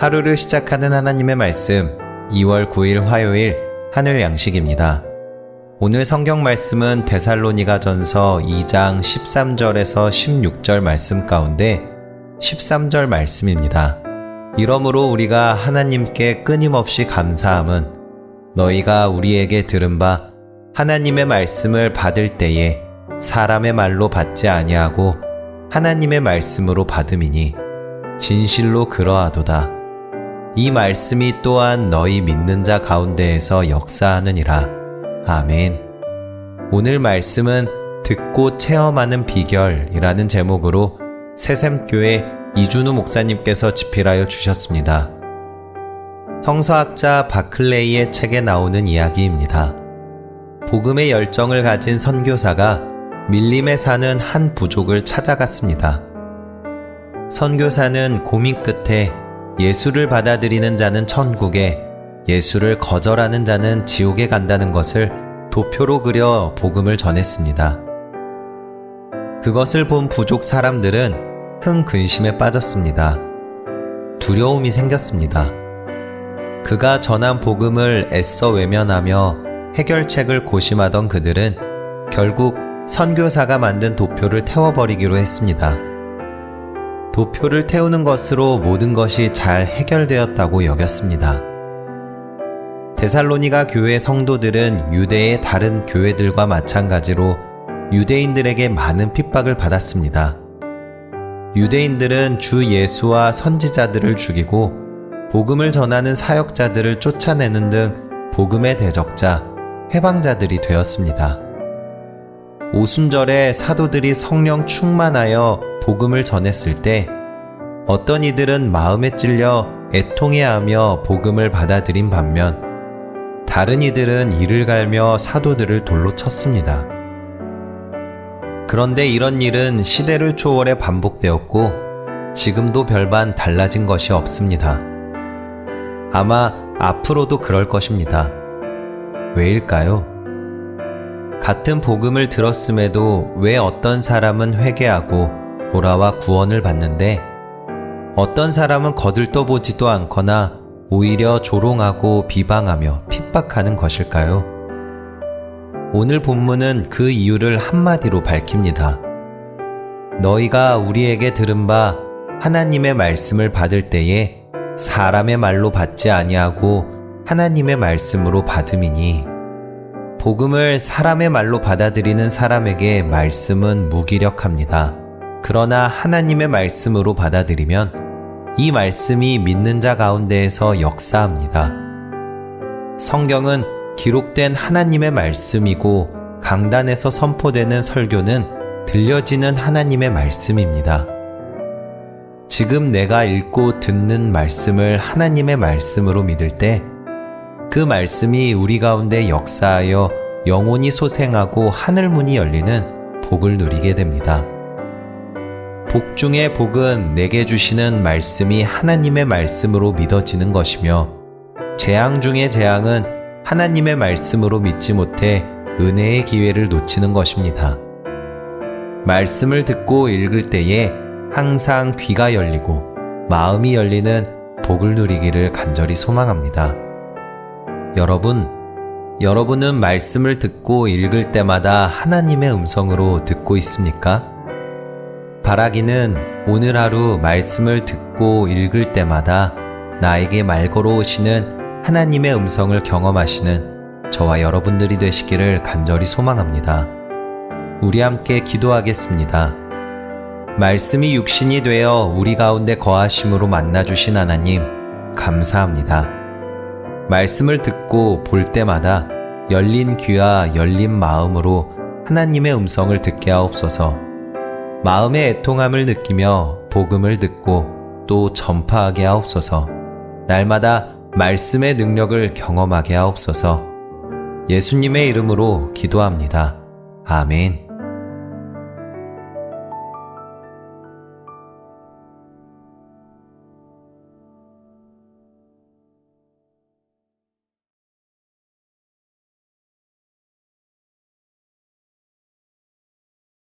하루를 시작하는 하나님의 말씀 2월 9일 화요일 하늘 양식입니다. 오늘 성경 말씀은 데살로니가전서 2장 13절에서 16절 말씀 가운데 13절 말씀입니다. 이러므로 우리가 하나님께 끊임없이 감사함은 너희가 우리에게 들은 바 하나님의 말씀을 받을 때에 사람의 말로 받지 아니하고 하나님의 말씀으로 받음이니 진실로 그러하도다. 이 말씀이 또한 너희 믿는 자 가운데에서 역사하느니라. 아멘. 오늘 말씀은 듣고 체험하는 비결이라는 제목으로 새샘교회 이준우 목사님께서 집필하여 주셨습니다. 성서학자 바클레이의 책에 나오는 이야기입니다. 복음의 열정을 가진 선교사가 밀림에 사는 한 부족을 찾아갔습니다. 선교사는 고민 끝에 예수를 받아들이는 자는 천국에, 예수를 거절하는 자는 지옥에 간다는 것을 도표로 그려 복음을 전했습니다. 그것을 본 부족 사람들은 흥근심에 빠졌습니다. 두려움이 생겼습니다. 그가 전한 복음을 애써 외면하며 해결책을 고심하던 그들은 결국 선교사가 만든 도표를 태워버리기로 했습니다. 도표를 태우는 것으로 모든 것이 잘 해결되었다고 여겼습니다. 데살로니가 교회 성도들은 유대의 다른 교회들과 마찬가지로 유대인들에게 많은 핍박을 받았습니다. 유대인들은 주 예수와 선지자들을 죽이고 복음을 전하는 사역자들을 쫓아내는 등 복음의 대적자, 해방자들이 되었습니다. 오순절에 사도들이 성령 충만하여 복음을 전했을 때 어떤 이들은 마음에 찔려 애통해하며 복음을 받아들인 반면 다른 이들은 이를 갈며 사도들을 돌로 쳤습니다. 그런데 이런 일은 시대를 초월해 반복되었고 지금도 별반 달라진 것이 없습니다. 아마 앞으로도 그럴 것입니다. 왜일까요? 같은 복음을 들었음에도 왜 어떤 사람은 회개하고 돌아와 구원을 받는데 어떤 사람은 거들떠보지도 않거나 오히려 조롱하고 비방하며 핍박하는 것일까요? 오늘 본문은 그 이유를 한마디로 밝힙니다. 너희가 우리에게 들은 바 하나님의 말씀을 받을 때에 사람의 말로 받지 아니하고 하나님의 말씀으로 받음이니 복음을 사람의 말로 받아들이는 사람에게 말씀은 무기력합니다. 그러나 하나님의 말씀으로 받아들이면 이 말씀이 믿는 자 가운데에서 역사합니다. 성경은 기록된 하나님의 말씀이고 강단에서 선포되는 설교는 들려지는 하나님의 말씀입니다. 지금 내가 읽고 듣는 말씀을 하나님의 말씀으로 믿을 때 그 말씀이 우리 가운데 역사하여 영혼이 소생하고 하늘문이 열리는 복을 누리게 됩니다. 복 중의 복은 내게 주시는 말씀이 하나님의 말씀으로 믿어지는 것이며 재앙 중의 재앙은 하나님의 말씀으로 믿지 못해 은혜의 기회를 놓치는 것입니다. 말씀을 듣고 읽을 때에 항상 귀가 열리고 마음이 열리는 복을 누리기를 간절히 소망합니다. 여러분은 말씀을 듣고 읽을 때마다 하나님의 음성으로 듣고 있습니까? 바라기는 오늘 하루 말씀을 듣고 읽을 때마다 나에게 말 걸어오시는 하나님의 음성을 경험하시는 저와 여러분들이 되시기를 간절히 소망합니다. 우리 함께 기도하겠습니다. 말씀이 육신이 되어 우리 가운데 거하심으로 만나주신 하나님, 감사합니다. 말씀을 듣고 볼 때마다 열린 귀와 열린 마음으로 하나님의 음성을 듣게 하옵소서. 마음의 애통함을 느끼며 복음을 듣고 또 전파하게 하옵소서. 날마다 말씀의 능력을 경험하게 하옵소서. 예수님의 이름으로 기도합니다. 아멘.